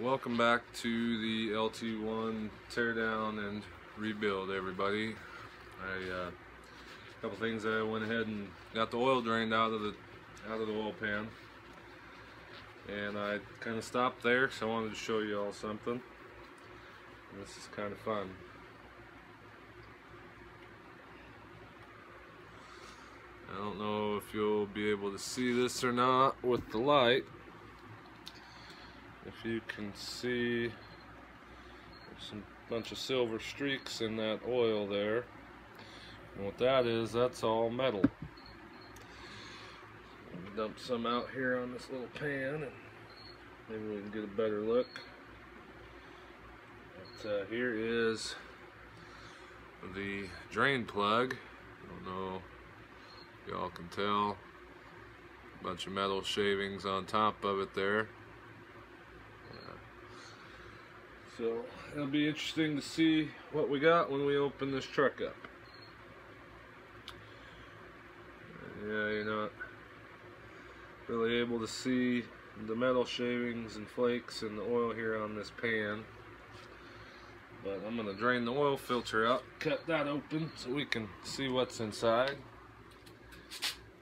Welcome back to the LT1 teardown and rebuild, everybody. A couple things I went ahead and got the oil drained out of the oil pan, and I kind of stopped there, so I wanted to show you all something. And this is kind of fun. I don't know if you'll be able to see this or not with the light. If you can see, there's a bunch of silver streaks in that oil there. And what that is, that's all metal. Dump some out here on this little pan and maybe we can get a better look. But here is the drain plug. I don't know if y'all can tell. A bunch of metal shavings on top of it there. So it'll be interesting to see what we got when we open this truck up. Yeah, you're not really able to see the metal shavings and flakes and the oil here on this pan. But I'm going to drain the oil filter out, cut that open so we can see what's inside.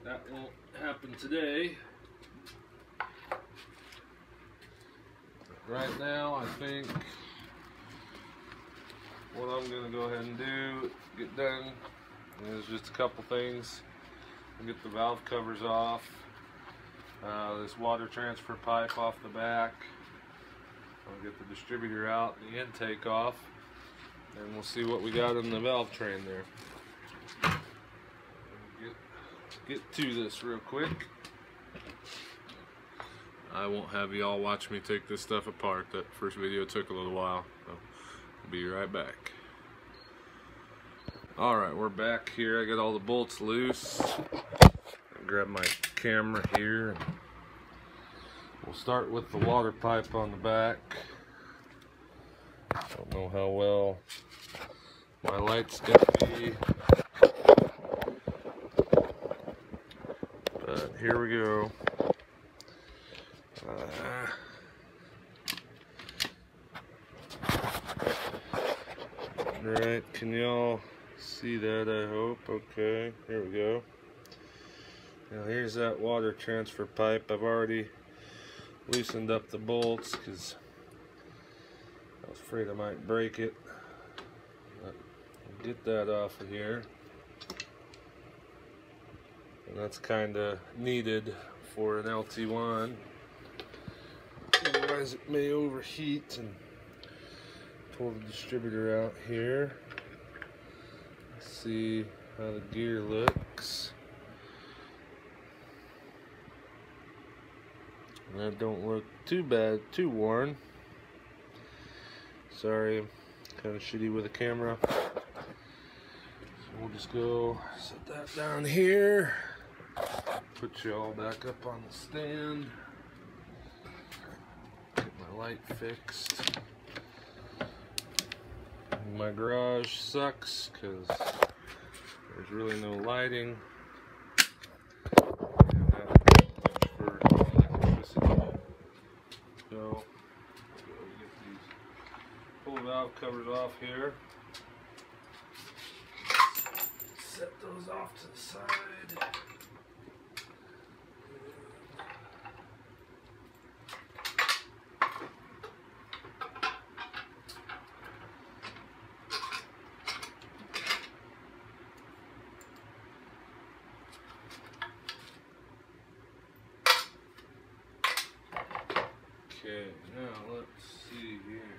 That won't happen today. Right now, I think what I'm going to go ahead and do, get done, is just a couple things. I'll get the valve covers off, this water transfer pipe off the back. I'll get the distributor out, the intake off, and we'll see what we got in the valve train there. Get to this real quick. I won't have y'all watch me take this stuff apart. That first video took a little while, so I'll be right back. Alright, we're back here. I got all the bolts loose. I'll grab my camera here. We'll start with the water pipe on the back. I don't know how well my light's gonna be, but here we go. Alright, can y'all see that? I hope. Okay, here we go. Now here's that water transfer pipe. I've already loosened up the bolts because I was afraid I might break it. But I'll get that off of here. And that's kind of needed for an LT1. Otherwise it may overheat. And pull the distributor out here. See how the gear looks. That don't look too bad, too worn. Sorry, I'm kind of shitty with the camera. So we'll just go set that down here. Put you all back up on the stand. Get my light fixed. My garage sucks because there's really no lighting. And not much for electricity. So, get these pull valve covers off here. Set those off to the side. Okay, now let's see here.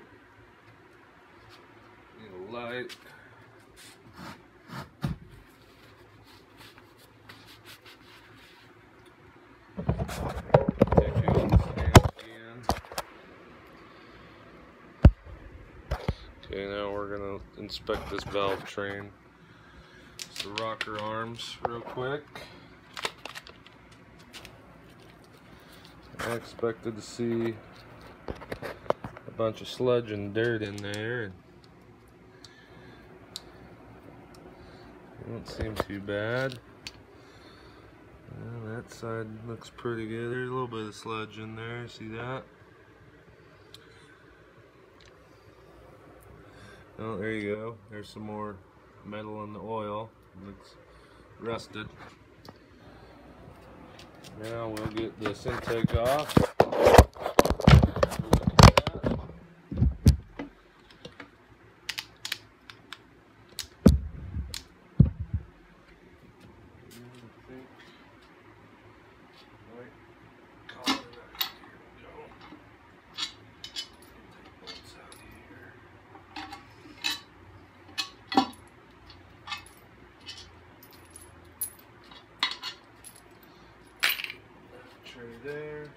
Need a light. Take you on the stand again. Okay, now we're gonna inspect this valve train. It's the rocker arms real quick. I expected to see a bunch of sludge and dirt in there. It don't seem too bad. Well, that side looks pretty good. There's a little bit of sludge in there. See that? Oh, there you go. There's some more metal in the oil. It looks rusted. Now we'll get this intake off. There.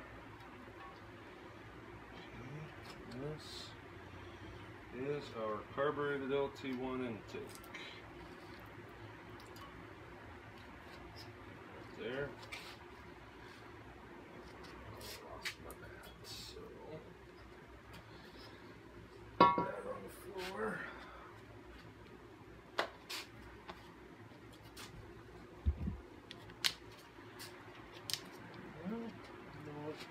This is our carbureted LT1 intake. Right there. Lost my mat, so put that on the floor.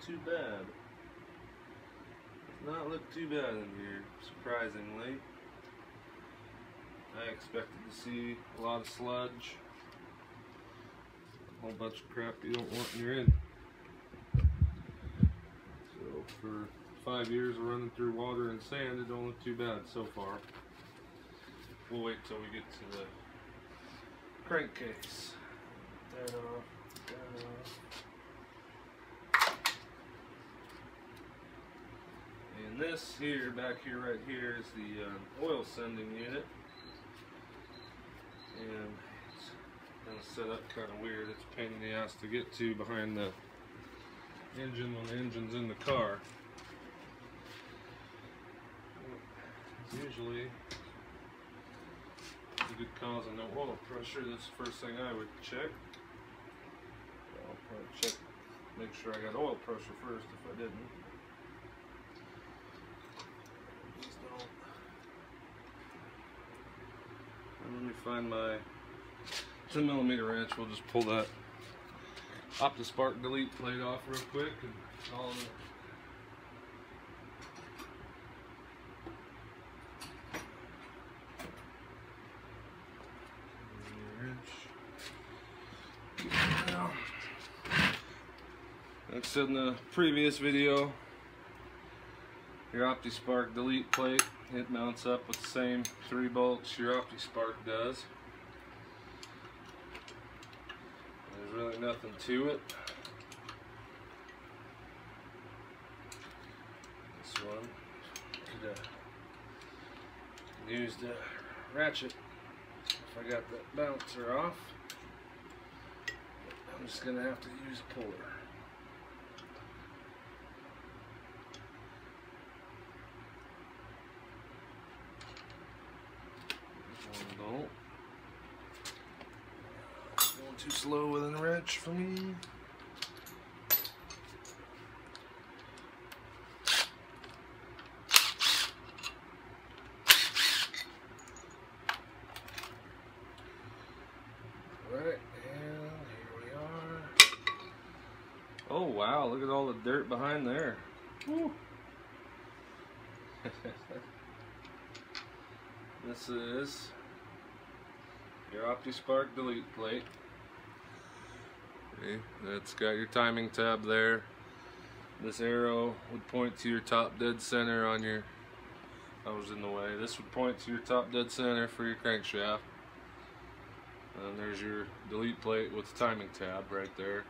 Too bad. Does not look too bad in here, surprisingly. I expected to see a lot of sludge, a whole bunch of crap you don't want in your engine. So for 5 years of running through water and sand, it don't look too bad so far. We'll wait till we get to the crankcase. That off, that off. And this here, back here, right here, is the oil sending unit. And it's kind of set up kind of weird. It's a pain in the ass to get to behind the engine when the engine's in the car. It's usually a good cause of no oil pressure. That's the first thing I would check. I'll probably check, make sure I got oil pressure first if I didn't. Let me find my 10mm wrench. We'll just pull that opti spark delete plate off real quick and call it. Like I said in the previous video, your opti spark delete plate, it mounts up with the same 3 bolts your opti spark does. There's really nothing to it. This one could have used a ratchet if I got that bouncer off. I'm just going to have to use a puller. Going too slow with a wrench for me. Alright, and here we are. Oh wow, look at all the dirt behind there. Woo. This is your opti spark delete plate. Okay, that's got your timing tab there. This arrow would point to your top dead center on your, I was in the way. This would point to your top dead center for your crankshaft. And there's your delete plate with the timing tab right there.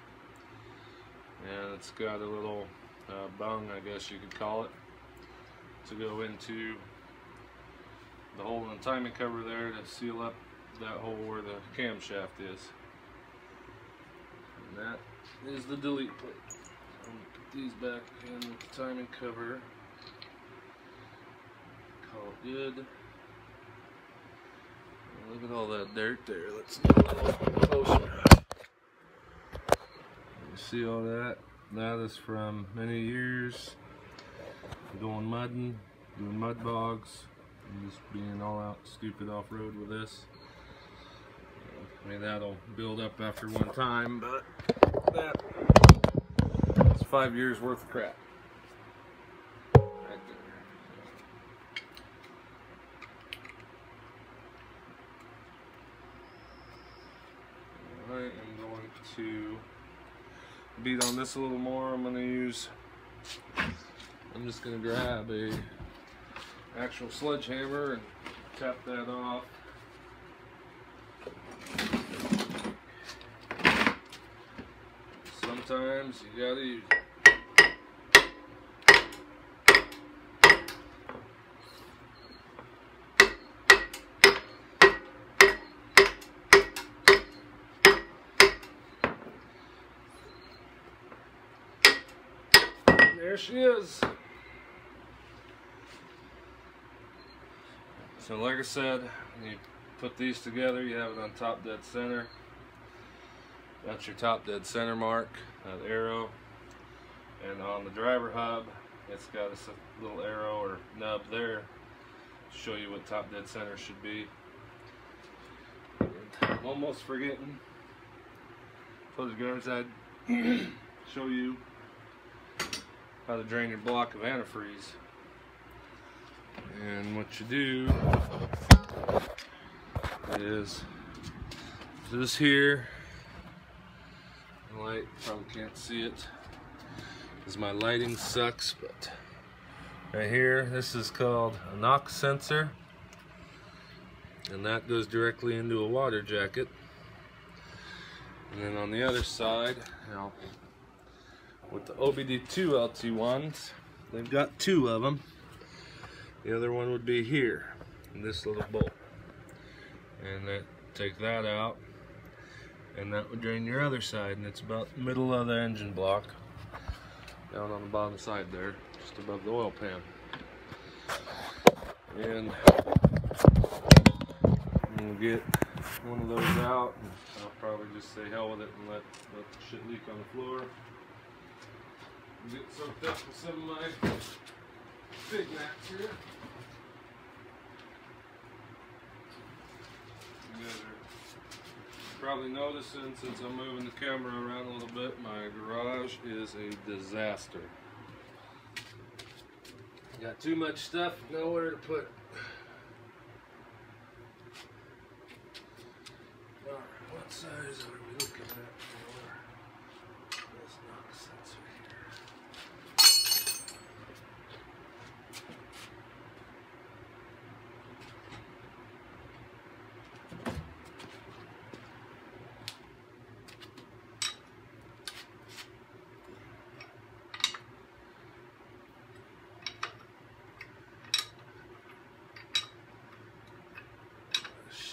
And it's got a little bung, I guess you could call it, to go into the hole in the timing cover there to seal up that hole where the camshaft is. And that is the delete plate. I'm going to put these back in with the timing cover. Call it good. And look at all that dirt there. Let's get a little closer. You see all that? That is from many years going mudding, doing mud bogs, and just being all out stupid off-road with this. I mean, that'll build up after one time, but that's 5 years worth of crap right to beat on this a little more, I'm just gonna grab a actual sledgehammer and tap that off. Sometimes you gotta use it. There she is. So like I said, when you put these together, you have it on top dead center. That's your top dead center mark, that arrow. And on the driver hub, it's got a little arrow or nub there to show you what top dead center should be. And I'm almost forgetting. Close your guards, I'd show you how to drain your block of antifreeze. And what you do is this here, the light probably can't see it because my lighting sucks, but right here, this is called a knock sensor, and that goes directly into a water jacket. And then on the other side, now with the OBD2 LT1s, they've got two of them. The other one would be here, in this little bolt. And that, take that out, and that would drain your other side, and it's about the middle of the engine block, down on the bottom side there, just above the oil pan. And we'll get one of those out, and I'll probably just say hell with it and let the shit leak on the floor. Get soaked up with some of my big mats here. You guys are probably noticing, since I'm moving the camera around a little bit, my garage is a disaster. Got too much stuff, nowhere to put it. Alright, what size are we looking at for this knock sensor here?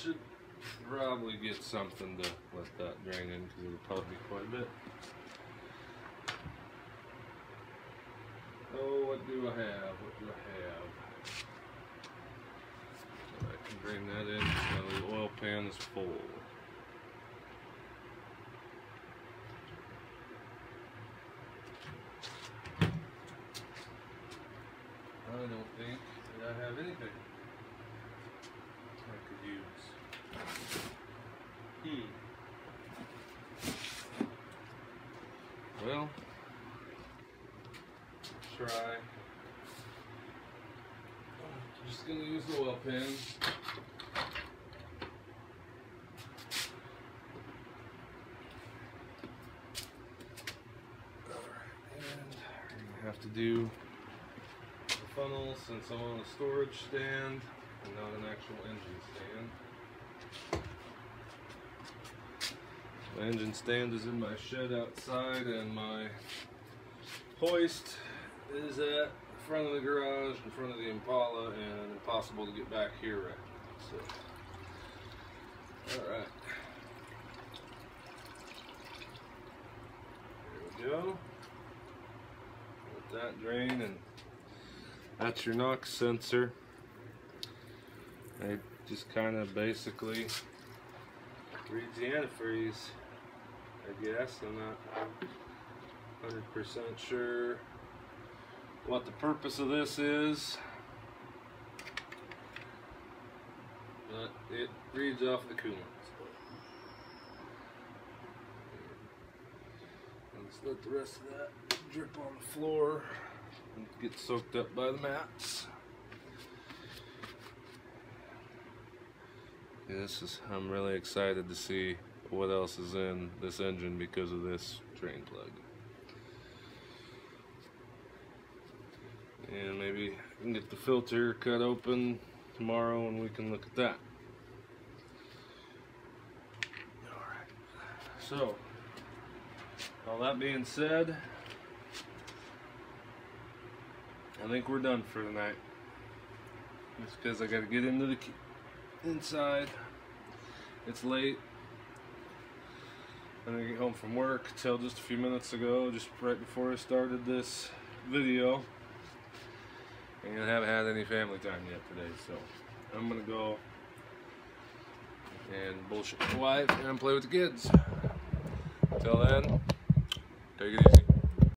Should probably get something to let that drain in because it'll probably be quite a bit. Oh, what do I have? What do I have? I can bring that in so the oil pan is full. I don't think that I have anything I could use. Well, try. I'm just gonna use the oil pan. And I'm gonna have to do the funnel since I'm on a storage stand and not an actual engine stand. My engine stand is in my shed outside, and my hoist is at the front of the garage, in front of the Impala, and impossible to get back here right now. So, alright. There we go. Let that drain, and that's your knock sensor. It just kind of basically reads the antifreeze, I guess. I'm not 100% sure what the purpose of this is, but it reads off the coolant. Let's let the rest of that drip on the floor and get soaked up by the mats. I'm really excited to see what else is in this engine because of this drain plug. And maybe we can get the filter cut open tomorrow and we can look at that. Alright, so all that being said, I think we're done for tonight. Just because I gotta get into the inside. It's late. I'm gonna get home from work till just a few minutes ago, just right before I started this video. And I haven't had any family time yet today, so I'm gonna go and bullshit my wife and play with the kids. Till then, take it easy.